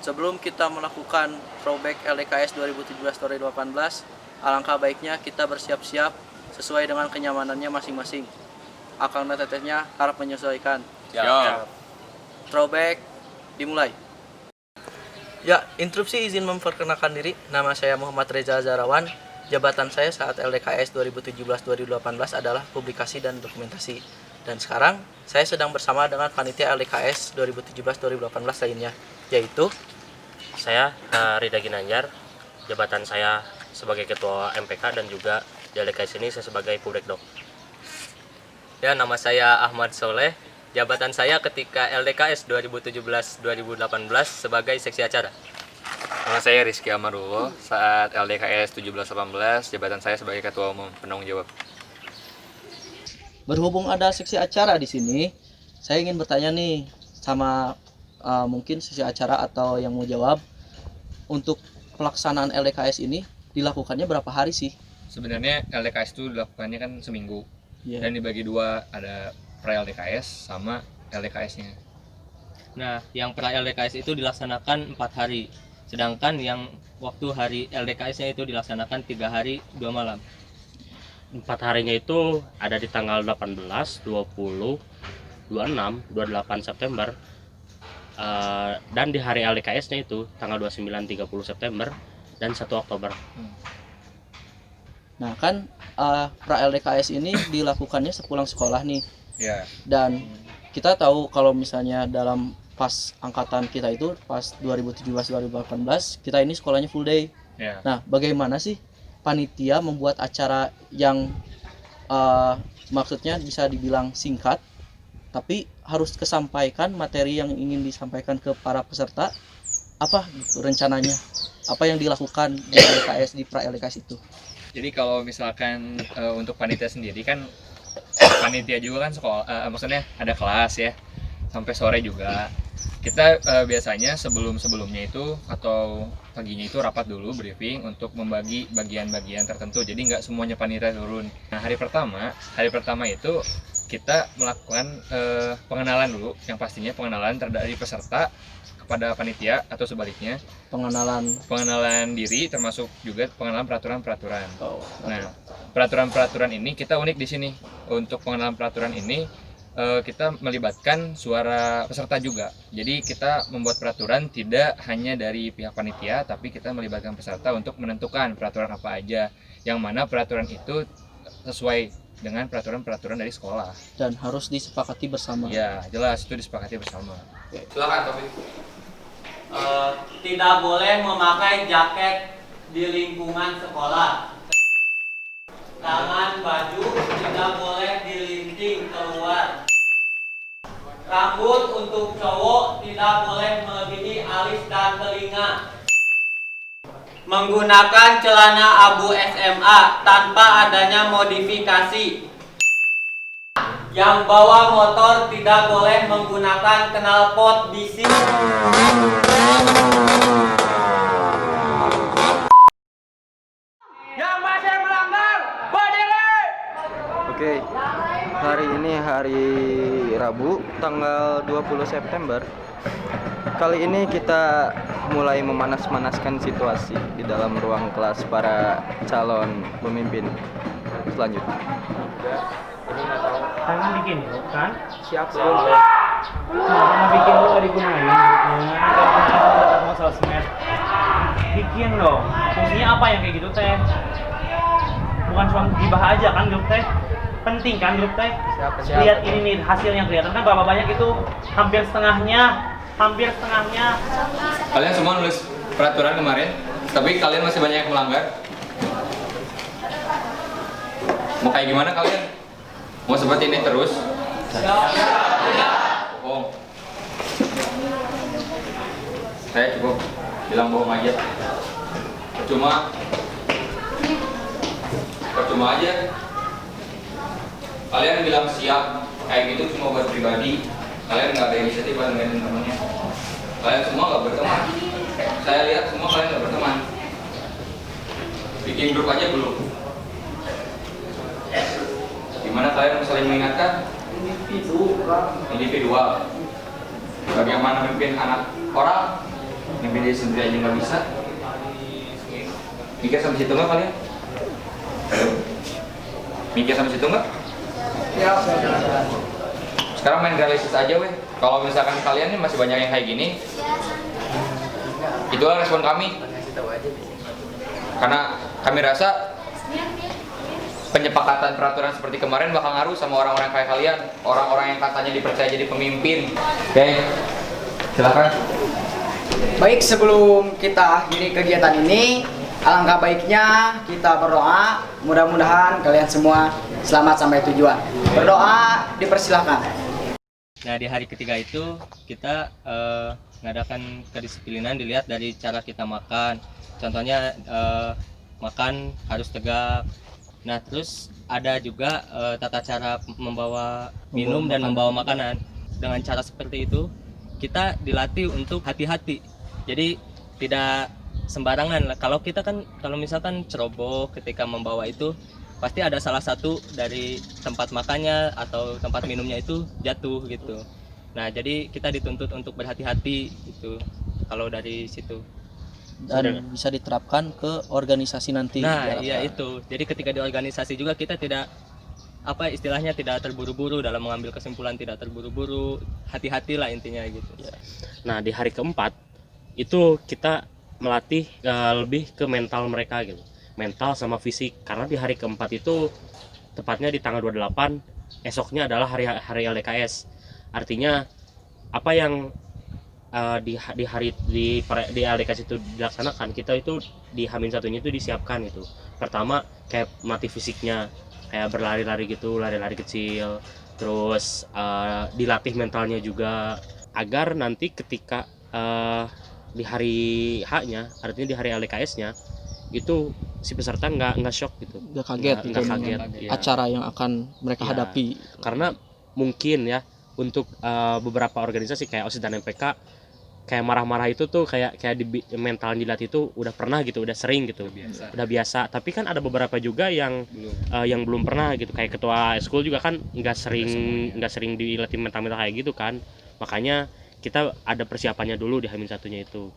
Sebelum kita melakukan throwback LDKS 2017-2018, alangkah baiknya kita bersiap-siap sesuai dengan kenyamanannya masing-masing. Akang dan tetehnya harap menyesuaikan. Siap. Throwback dimulai. Ya, instruksi izin memperkenalkan diri. Nama saya Muhammad Reza Zarawan. Jabatan saya saat LDKS 2017-2018 adalah publikasi dan dokumentasi. Dan sekarang saya sedang bersama dengan panitia LDKS 2017-2018 lainnya, yaitu Saya Rida Ginanjar. Jabatan saya sebagai ketua MPK dan juga di LDKS ini saya sebagai Pubrekdok. Ya, nama saya Ahmad Soleh. Jabatan saya ketika LDKS 2017-2018 sebagai seksi acara. Nama saya Rizky Amarullah. Saat LDKS 17-18, jabatan saya sebagai Ketua Umum Penanggung Jawab. berhubung ada seksi acara di sini, saya ingin bertanya nih sama mungkin seksi acara atau yang mau jawab, untuk pelaksanaan LDKS ini dilakukannya berapa hari sih? Sebenarnya LDKS itu dilakukannya kan seminggu. Yeah. Dan dibagi dua, ada pra-LDKS sama LDKS-nya. Nah, yang pra LDKS itu dilaksanakan 4 hari. Sedangkan yang waktu hari LDKS-nya itu dilaksanakan 3 hari 2 malam. 4 harinya itu ada di tanggal 18, 20, 26, 28 September. Dan di hari LDKS-nya itu tanggal 29, 30 September dan 1 Oktober. Nah kan pra LDKS ini dilakukannya sepulang sekolah nih, Ya. dan kita tahu kalau misalnya dalam pas angkatan kita itu pas 2017-2018 kita ini sekolahnya full day. Ya. Nah bagaimana sih panitia membuat acara yang maksudnya bisa dibilang singkat tapi harus kesampaikan materi yang ingin disampaikan ke para peserta? Apa gitu rencananya, apa yang dilakukan di LDKS, di pra LDKS itu? Jadi kalau misalkan untuk panitia sendiri kan, panitia juga kan sekolah, maksudnya ada kelas ya, sampai sore juga. Kita biasanya sebelumnya itu atau paginya itu rapat dulu, briefing untuk membagi bagian-bagian tertentu. Jadi nggak semuanya panitia turun. Nah hari pertama itu kita melakukan pengenalan dulu, yang pastinya pengenalan dari peserta kepada panitia atau sebaliknya. Pengenalan diri termasuk juga pengenalan peraturan-peraturan. Nah, peraturan-peraturan ini kita unik di sini. Untuk pengenalan peraturan ini kita melibatkan suara peserta juga. Jadi kita membuat peraturan tidak hanya dari pihak panitia, tapi kita melibatkan peserta untuk menentukan peraturan apa aja. Yang mana peraturan itu sesuai dengan peraturan-peraturan dari sekolah. Dan harus disepakati bersama. Ya, jelas itu disepakati bersama. Silakan Taufik. Tidak boleh memakai jaket di lingkungan sekolah. Tangan baju tidak boleh dilinting keluar. Rambut untuk cowok tidak boleh melebihi alis dan telinga. Menggunakan celana abu SMA tanpa adanya modifikasi. Yang bawa motor tidak boleh menggunakan knalpot bising. Yang masih melanggar, berdiri! Oke, hari ini hari Rabu, tanggal 20 September. Kali ini kita mulai memanas-manaskan situasi di dalam ruang kelas para calon pemimpin selanjutnya. Kalian bikin kan? Siap. Mau bikin lu gak digunain grupnya? Mau sosmed bikin dong. Fungsinya apa yang kayak gitu teh? Bukan cuma gibah aja kan grup teh? Penting kan grup teh? Lihat ini nih hasil yang kelihatan kan berapa banyak itu? Hampir setengahnya. Kalian semua nulis peraturan kemarin, tapi kalian masih banyak yang melanggar. Mau kayak gimana kalian? Mau seperti ini terus? Bohong. Saya cukup bilang bohong aja. Percuma aja. Kalian bilang siap kayak gitu cuma buat pribadi. Kalian nggak ada inisiatif buat nemenin temennya. Kalian semua nggak berteman. Saya lihat semua kalian nggak berteman. Bikin grup aja belum. Gimana kalian mau saling mengingatkan? Individual. Bagaimana memimpin anak orang? beda sendiri aja nggak bisa. Mikir sampai situ nggak kalian? Mikir sampai situ nggak? Ya. Sekarang main realistis aja weh. Kalau misalkan kalian nih masih banyak yang kayak gini, itulah respon kami. Karena kami rasa penyepakatan peraturan seperti kemarin bakal ngaruh sama orang-orang kayak kalian, orang-orang yang katanya dipercaya jadi pemimpin. Oke, silakan. Baik, sebelum kita akhiri kegiatan ini, alangkah baiknya kita berdoa. Mudah-mudahan kalian semua selamat sampai tujuan. Berdoa dipersilahkan. Nah, di hari ketiga itu kita mengadakan kedisiplinan dilihat dari cara kita makan. Contohnya makan harus tegak. Nah, terus ada juga tata cara membawa minum dan membawa makanan. Dengan cara seperti itu, kita dilatih untuk hati-hati. Jadi tidak sembarangan. Kalau kita kan, kalau misalkan ceroboh ketika membawa itu, pasti ada salah satu dari tempat makannya atau tempat minumnya itu jatuh gitu. Nah, jadi kita dituntut untuk berhati-hati gitu. Kalau dari situ. Dan bisa diterapkan ke organisasi nanti. Nah, iya itu. Jadi ketika di organisasi juga kita tidak apa istilahnya tidak terburu-buru dalam mengambil kesimpulan, tidak terburu-buru, hati-hatilah intinya gitu. Ya. Nah, di hari keempat itu kita melatih lebih ke mental mereka gitu. Mental sama fisik, karena di hari keempat itu tepatnya di tanggal 28, esoknya adalah hari LDKS. Artinya apa yang di LDKS itu dilaksanakan, kita itu di H-1-nya itu disiapkan itu. Pertama kayak melatih fisiknya, kayak berlari-lari gitu, lari-lari kecil. Terus dilatih mentalnya juga agar nanti ketika di hari H-nya, artinya di hari LDKS-nya itu si peserta nggak shock gitu, Nggak kaget gitu. nggak kaget ya. Acara yang akan mereka Ya, hadapi. karena mungkin ya untuk beberapa organisasi kayak OSIS dan MPK kayak marah-marah itu tuh kayak di mental dilatih itu udah pernah gitu, udah sering gitu, udah biasa. Tapi kan ada beberapa juga yang yang belum pernah gitu, kayak ketua school juga kan nggak sering dilatih mental kayak gitu kan. Makanya kita ada persiapannya dulu di H-1-nya itu.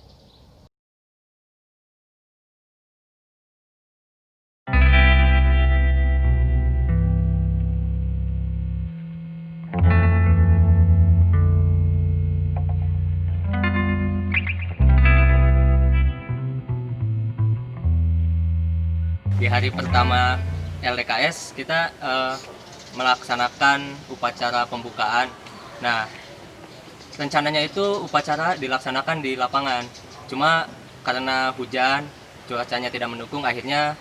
Di hari pertama LDKS kita melaksanakan upacara pembukaan. Nah, rencananya itu upacara dilaksanakan di lapangan. Cuma karena hujan, cuacanya tidak mendukung, akhirnya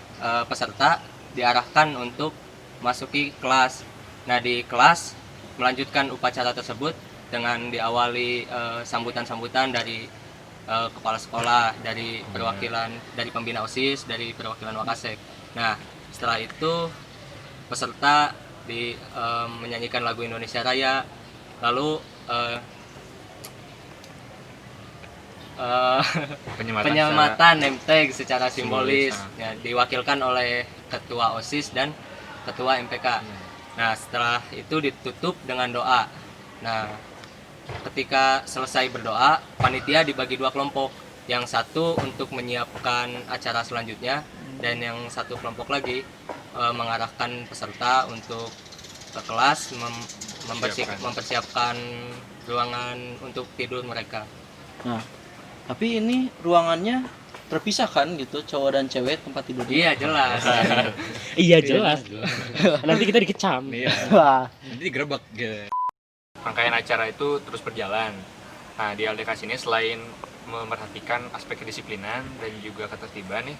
peserta diarahkan untuk masuki kelas. Nah, di kelas melanjutkan upacara tersebut dengan diawali sambutan-sambutan dari kepala sekolah, dari perwakilan, dari pembina OSIS, dari perwakilan Wakasek. Nah, setelah itu peserta menyanyikan lagu Indonesia Raya, lalu penyematan name tag secara simbolis ya, diwakilkan oleh ketua OSIS dan ketua MPK. Nah, setelah itu ditutup dengan doa. Nah, ketika selesai berdoa, panitia dibagi dua kelompok. Yang satu untuk menyiapkan acara selanjutnya, dan yang satu kelompok lagi mengarahkan peserta untuk ke kelas, mempersiapkan ruangan untuk tidur mereka. Nah, tapi ini ruangannya terpisah kan gitu, cowok dan cewek tempat tidur. Iya, jelas. Iya jelas. Nanti kita dikecam. Wah. Nanti digerebek. Rangkaian acara itu terus berjalan. Nah, di LDKS ini selain memperhatikan aspek kedisiplinan dan juga ketertiban nih,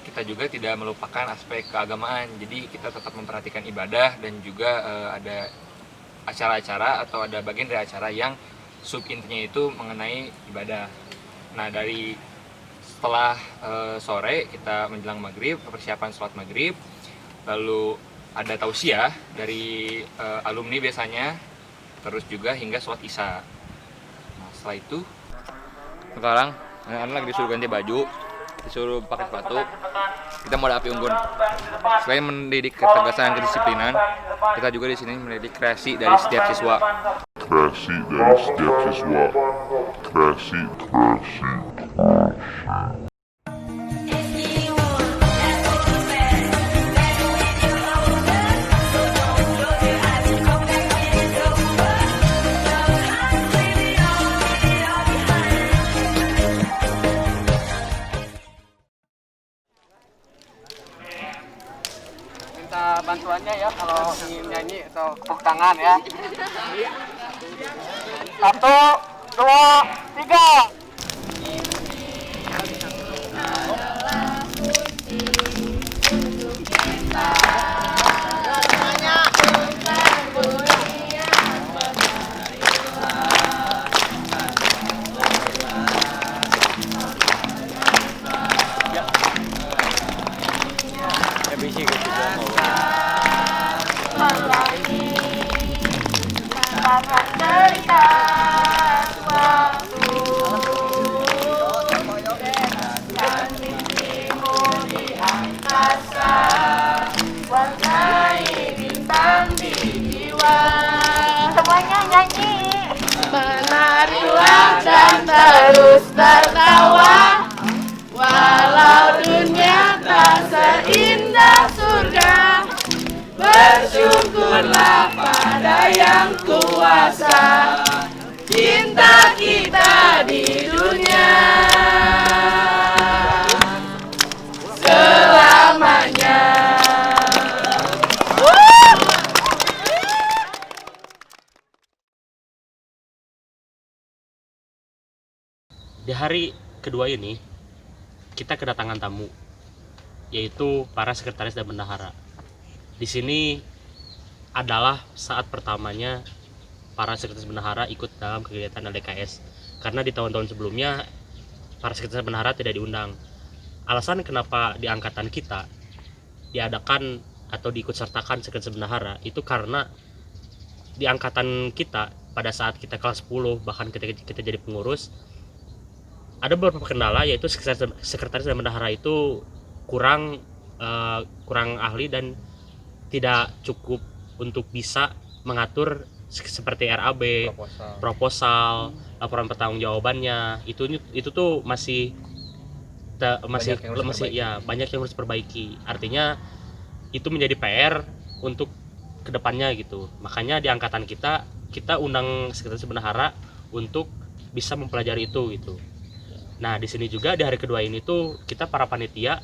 kita juga tidak melupakan aspek keagamaan. Jadi kita tetap memperhatikan ibadah dan juga ada acara-acara atau ada bagian dari acara yang sub intinya itu mengenai ibadah. Nah, dari setelah sore kita menjelang maghrib, persiapan sholat maghrib, lalu ada tausiah dari alumni biasanya, terus juga hingga sholat isya. Nah, setelah itu sekarang anak-anak lagi disuruh ganti baju, disuruh pakai sepatu. Kita mau ada api unggun. Selain mendidik ketegasan dan kedisiplinan, kita juga di sini mendidik kreasi dari setiap siswa. kreasi dari setiap siswa. Kreasi. Minta bantuannya ya kalau ingin nyanyi atau tepuk tangan ya. 1, 2, 3. Semuanya nyanyi. Menarilah dan terus tertawa, walau dunia tak seindah surga. Bersyukurlah pada yang kuasa, cinta kita di dunia selamanya. Di hari kedua ini kita kedatangan tamu, yaitu para sekretaris dan bendahara. Di sini adalah saat pertamanya para sekretaris bendahara ikut dalam kegiatan LDKS, karena di tahun-tahun sebelumnya para sekretaris bendahara tidak diundang. Alasan kenapa di angkatan kita diadakan atau diikut sertakan sekretaris bendahara itu karena di angkatan kita pada saat kita kelas 10 bahkan ketika kita jadi pengurus ada beberapa kendala, yaitu sekretaris dan bendahara itu kurang ahli dan tidak cukup untuk bisa mengatur seperti RAB, proposal, laporan pertanggungjawabannya. Itu tuh masih banyak yang harus diperbaiki. Artinya itu menjadi PR untuk kedepannya gitu. Makanya di angkatan kita undang sekretaris bendahara untuk bisa mempelajari itu gitu. Nah, di sini juga di hari kedua ini tuh kita para panitia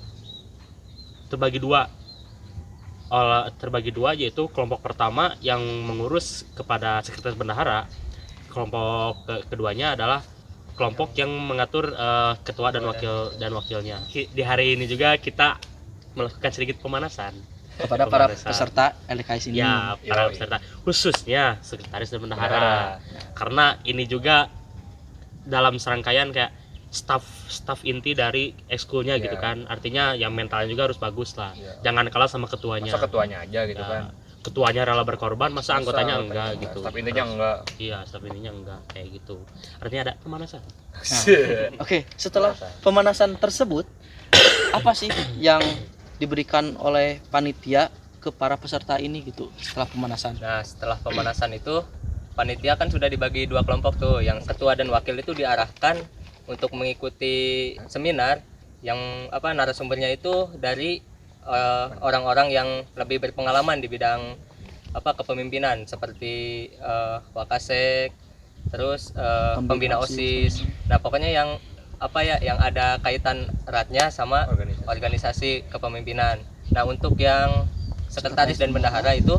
terbagi dua, yaitu kelompok pertama yang mengurus kepada sekretaris bendahara. Kelompok keduanya adalah kelompok yang mengatur ketua dan wakilnya. Di hari ini juga kita melakukan sedikit pemanasan kepada para peserta LDKS ini. Ya, para peserta, khususnya sekretaris dan bendahara. Karena ini juga dalam serangkaian kayak staff inti dari ekskulnya gitu kan. Artinya yang mentalnya juga harus bagus lah. Jangan kalah sama ketuanya. Masa ketuanya aja gitu kan. Ketuanya rela berkorban, masa anggotanya enggak gitu. Staff intinya enggak. Iya, staff intinya enggak kayak gitu. Artinya ada pemanasan. Oke, setelah pemanasan tersebut, apa sih yang diberikan oleh panitia ke para peserta ini gitu setelah pemanasan? Nah, setelah pemanasan itu panitia kan sudah dibagi dua kelompok tuh. Yang ketua dan wakil itu diarahkan untuk mengikuti seminar yang narasumbernya itu dari orang-orang yang lebih berpengalaman di bidang kepemimpinan seperti Wakasek, terus pembina OSIS. Nah, pokoknya yang ada kaitan eratnya sama organisasi kepemimpinan. Nah, untuk yang sekretaris dan bendahara itu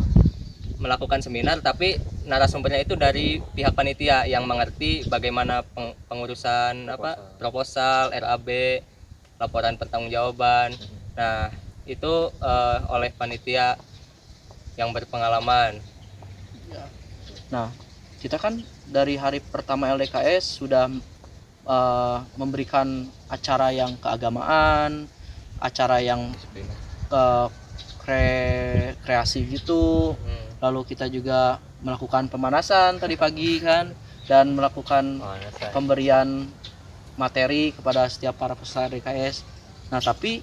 melakukan seminar, tapi narasumbernya itu dari pihak panitia yang mengerti bagaimana pengurusan proposal, RAB, laporan pertanggungjawaban. Nah, itu oleh panitia yang berpengalaman. Nah, kita kan dari hari pertama LDKS sudah memberikan acara yang keagamaan, acara yang kreasi gitu. Lalu kita juga melakukan pemanasan tadi pagi kan, dan melakukan pemberian materi kepada setiap para peserta LDKS. Nah, tapi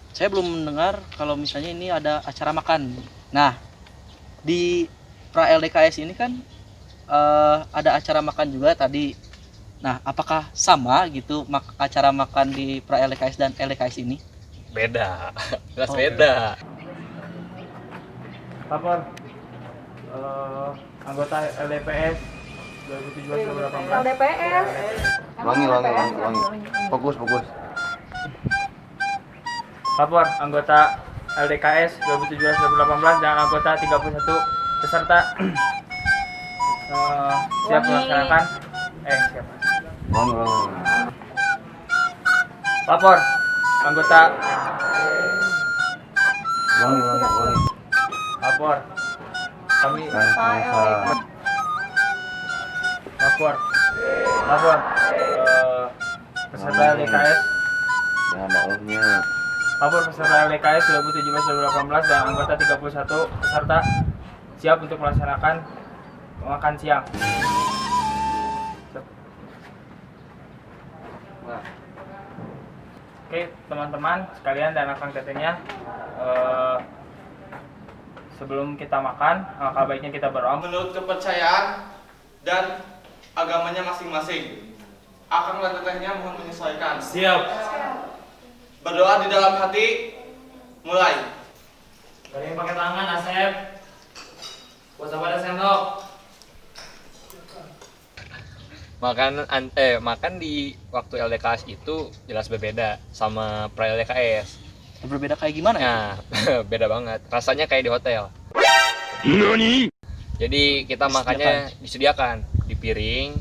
saya belum mendengar kalau misalnya ini ada acara makan. Nah, di pra LDKS ini kan ada acara makan juga tadi. Nah, apakah sama gitu acara makan di pra LDKS dan LDKS ini? Beda. Jelas beda. Lapor anggota LDPS 2017-2018. LDPS. Ulangi. Fokus. Lapor anggota LDKS 2017-2018 dan anggota 31 peserta siap melaksanakan siap. Lapor anggota lapor kami lapor peserta LDKS lapor peserta LDKS 2017-2018 dan anggota 31 peserta siap untuk melaksanakan makan siang. Oke, teman-teman sekalian dan akang tetehnya, sebelum kita makan, alangkah baiknya kita berdoa menurut kepercayaan dan agamanya masing-masing. Akang dan tetehnya mohon menyesuaikan. Siap. Berdoa di dalam hati. Mulai. Dari yang pakai tangan, Asep. Puasa pada sendok. Makan di waktu LDKS itu jelas berbeda sama pra LDKS. Berbeda kayak gimana ya? Nah, beda banget. Rasanya kayak di hotel. Jadi kita makannya disediakan di piring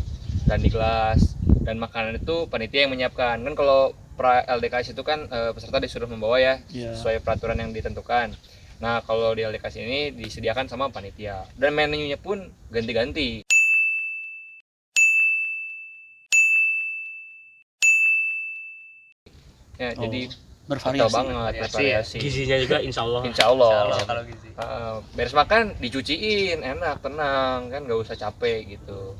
dan di gelas, dan makanan itu panitia yang menyiapkan. Kan kalau pra LDKS itu kan peserta disuruh membawa ya, sesuai peraturan yang ditentukan. Nah, kalau di LDKS ini disediakan sama panitia. Dan menunya pun ganti-ganti. Ya, jadi bervariasi banget, bervariasi. Gizinya juga insya Allah. Kalau gizi. Beres makan dicuciin, enak, tenang, kan nggak usah capek gitu.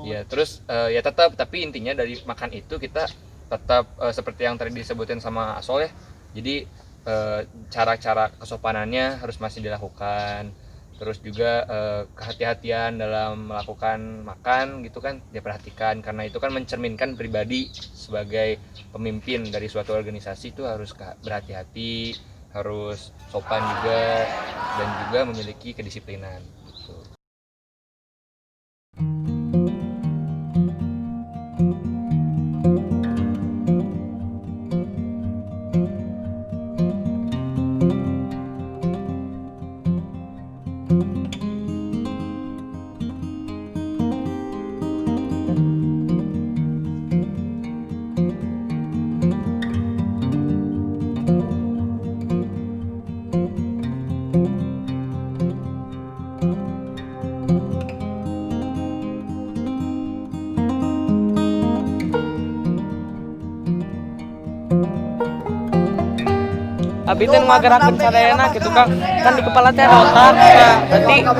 Ya terus ya tetap, tapi intinya dari makan itu kita tetap seperti yang tadi disebutin sama Asol ya. Jadi cara-cara kesopanannya harus masih dilakukan. Terus juga kehati-hatian dalam melakukan makan gitu kan diperhatikan, karena itu kan mencerminkan pribadi sebagai pemimpin dari suatu organisasi itu harus berhati-hati, harus sopan juga, dan juga memiliki kedisiplinan gitu. Abi teh ngagerakeun sadayana gitu Kang. Kan di kepala teh ada otak. Nah, berarti yang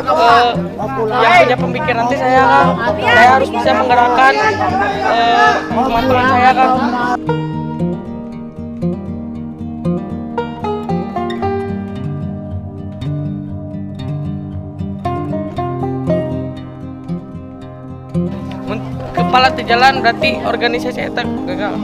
punya pemikiran teh saya Kang. Saya harus bisa menggerakkan teman-teman saya Kang. Kepala teh jalan berarti organisasi eta gagal.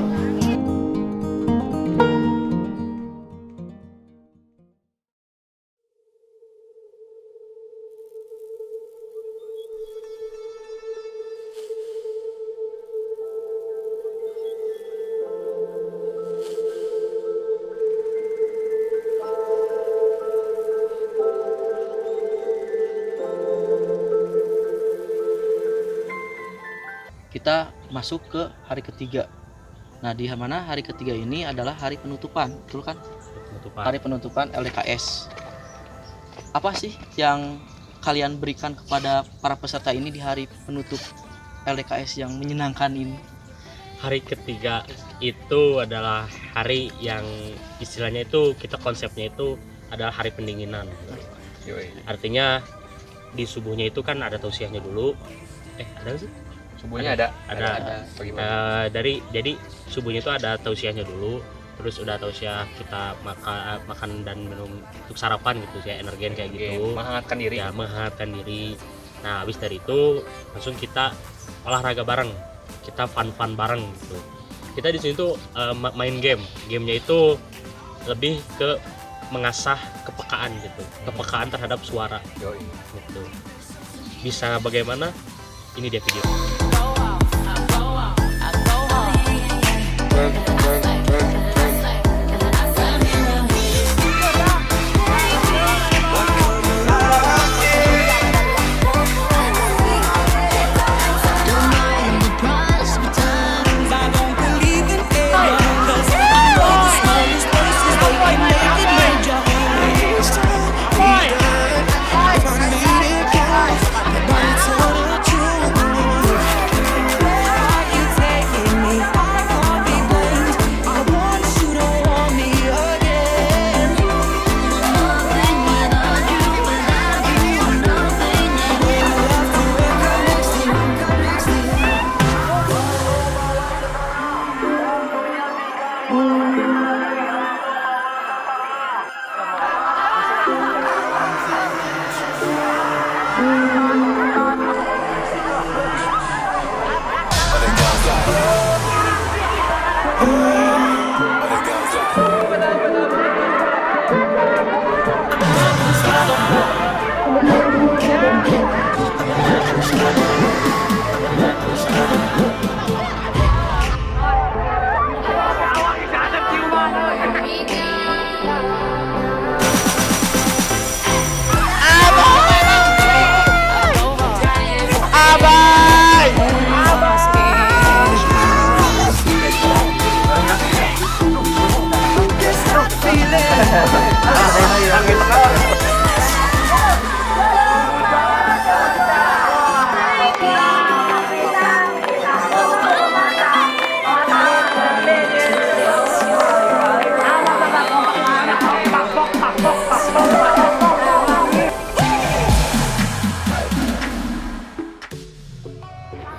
Kita masuk ke hari ketiga. Nah, di mana hari ketiga ini adalah hari penutupan, betul kan? Hari penutupan LDKS. Apa sih yang kalian berikan kepada para peserta ini di hari penutup LDKS yang menyenangkan ini? Hari ketiga itu adalah hari yang istilahnya itu kita konsepnya itu adalah hari pendinginan. Artinya di subuhnya itu kan ada tausiahnya dulu. Ada sih? Subuhnya ada. Jadi subuhnya itu ada tausiahnya dulu. terus udah tahu sih kita makan dan minum untuk sarapan gitu sih, energen kayak gitu, menghangatkan diri ya, menghangatkan diri. Nah habis dari itu langsung kita olahraga bareng, kita fun bareng gitu. Kita di sini tuh main gamenya itu lebih ke mengasah kepekaan gitu, kepekaan terhadap suara gitu. Bisa bagaimana? Ini dia video.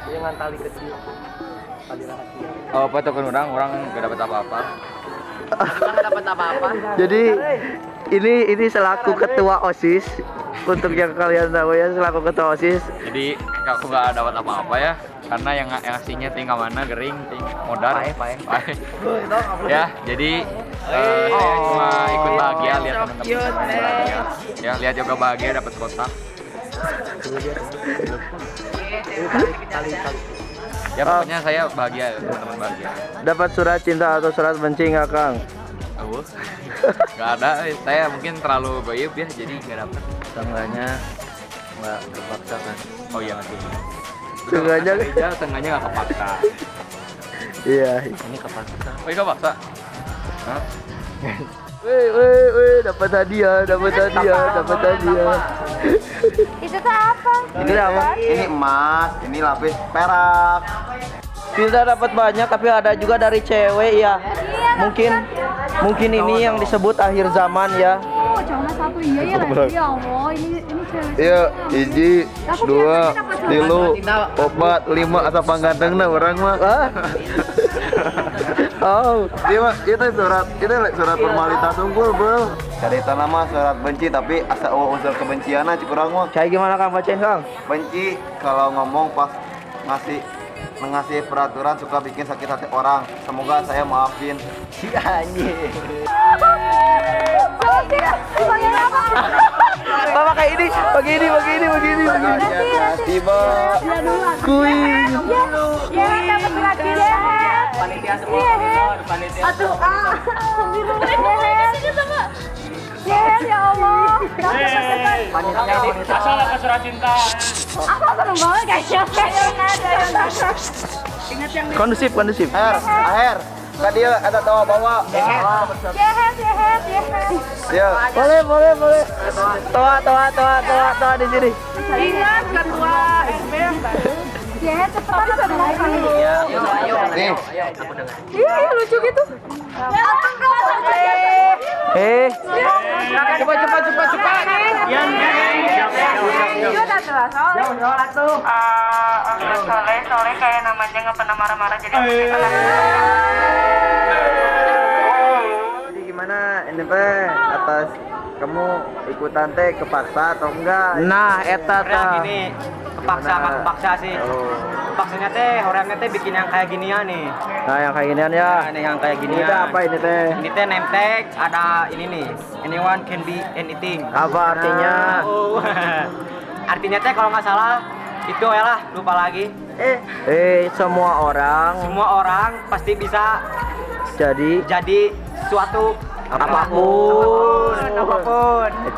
Dengan tali kecil, tali rahasia. Oh, apa tuh kan orang gak dapat apa-apa. Nggak dapat apa-apa. Jadi ini selaku ketua OSIS, untuk yang kalian tahu ya, selaku ketua OSIS. Jadi aku gak dapat apa-apa ya, karena yang ngasihnya tinggal mana gering, modal. Pae. Ya, jadi saya cuma ikut bahagia lihat teman-teman bahagia. Ya, lihat juga bahagia dapat kotak. Ya pokoknya saya bahagia, teman-teman bahagia. Dapat surat cinta atau surat benci nggak, Kang? Gak ada, saya mungkin terlalu goib ya, jadi nggak dapat. Tangganya nggak terpaksa kan? Oh iya betul. Tangganya nggak kepaksa. Iya. Ini kepaksa. Oh iya kepaksa. Hah? Weh, dapat hadiah. Itu tuh apa? Ini apa? Ini emas, ini lapis perak. Kita dapat banyak, tapi ada juga dari cewek ya. Mungkin ini yang disebut akhir zaman ya. Oh, cuma satu iya ya lagi. Ya Allah, ini cewek. Iya, hiji, dua, tilu, opat, lima, asa panggantengna orang mah. Oh, itu surat formalitas unggul, Bro. Dari nama surat benci tapi asa unsur kebencian aja kurang mah. Kayak gimana Kang bacain, Kang? Benci kalau ngomong pas ngasih peraturan suka bikin sakit hati orang. Semoga saya maafin. Si anjing. Bapak kayak ini, begini. Tiba. Kuing. Ya, dapat lagi deh. Panitia semua, panitia. Aduh, ya Allah. Panitia ini Asal dapat surat cinta. Aku seneng banget kayaknya. Ingat yang Kondusif. Aher. Tadi ada tawa bawa. Jehet. Ya. Boleh. Toa di sini. Ingat ketua SB yang baru. Jehet cepetan ada makan dulu. Nih. Ih, lucu gitu. Cepat. Iya, udah jelas. Soleh kayak namanya nggak pernah marah-marah jadi teh atas kamu ikutan teh kepaksa atau enggak? Nah, eta tah. Gini, kepaksa nggak kepaksa sih. Kepaksanya teh orangnya teh bikin yang kayak ginian nih. Nah, yang kayak ginian ya. Nah, ini yang kayak ginian. Ini teh apa ini teh? Ini teh name tag, ada ini nih. Anyone can be anything. Apa artinya? Artinya teh kalau nggak salah itu ya lah, lupa lagi. Semua orang pasti bisa jadi suatu apapun.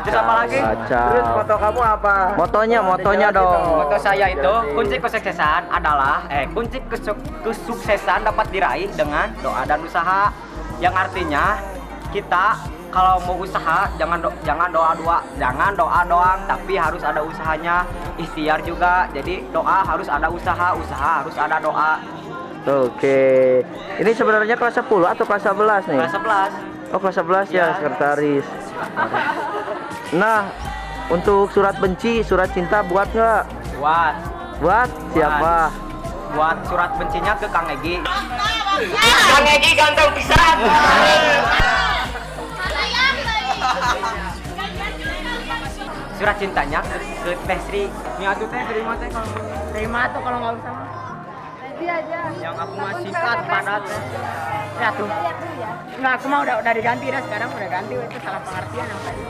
Terus apa lagi? Terus foto kamu apa? Motonya dong. Moto saya itu kunci kesuksesan adalah kunci kesuksesan dapat diraih dengan doa dan usaha. Yang artinya kita kalau mau usaha jangan doa doang, tapi harus ada usahanya. Ikhtiar juga. Jadi doa harus ada usaha harus ada doa. Oke. Ini sebenarnya kelas 10 atau kelas 11 nih? Kelas 11. Oh, kelas 11 ya, sekretaris. Nah, untuk surat benci, surat cinta buat nggak? Buat siapa? Buat surat bencinya ke Kang Egi. Kang Egi ganteng pisan. Surat cintanya ke Teh Sri. Ini atuh teh terima tuh kalau nggak usah. Nanti aja. Yang aku mah sifat padat teh. Ya tuh. Nggak, aku mah udah diganti dah sekarang udah ganti itu salah pengertian yang tadi.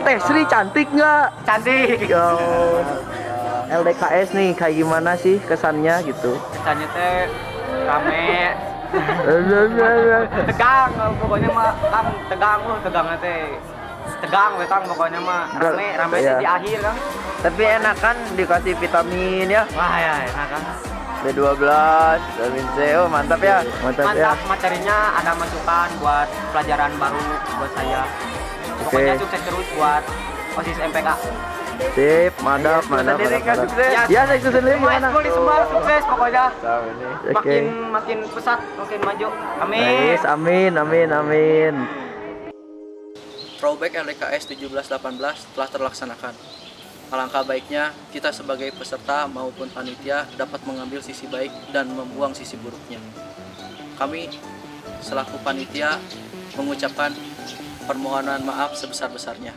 Teh Sri cantik nggak? Cantik. Yo. LDKS nih kayak gimana sih kesannya gitu? Kesannya teh rame. Tegang pokoknya mah Kang, tegangnya teh. Tegang we Kang pokoknya mah rame ya. di akhir Kang. Tapi enak kan dikasih vitamin ya? Wah ya enak Kang. B12, vitamin C, oh mantap ya. Mantap ya. Materinya ada masukan buat pelajaran baru buat saya. Pokoknya sukses terus buat OSIS MPK. Sip, mantap. Ya, sukses sendiri gimana? Semua sukses pokoknya. Oke. Makin pesat, makin maju. Amin. Amin. Throwback LDKS 17-18 telah terlaksanakan. Alangkah baiknya kita sebagai peserta maupun panitia dapat mengambil sisi baik dan membuang sisi buruknya. Kami selaku panitia mengucapkan permohonan maaf sebesar-besarnya.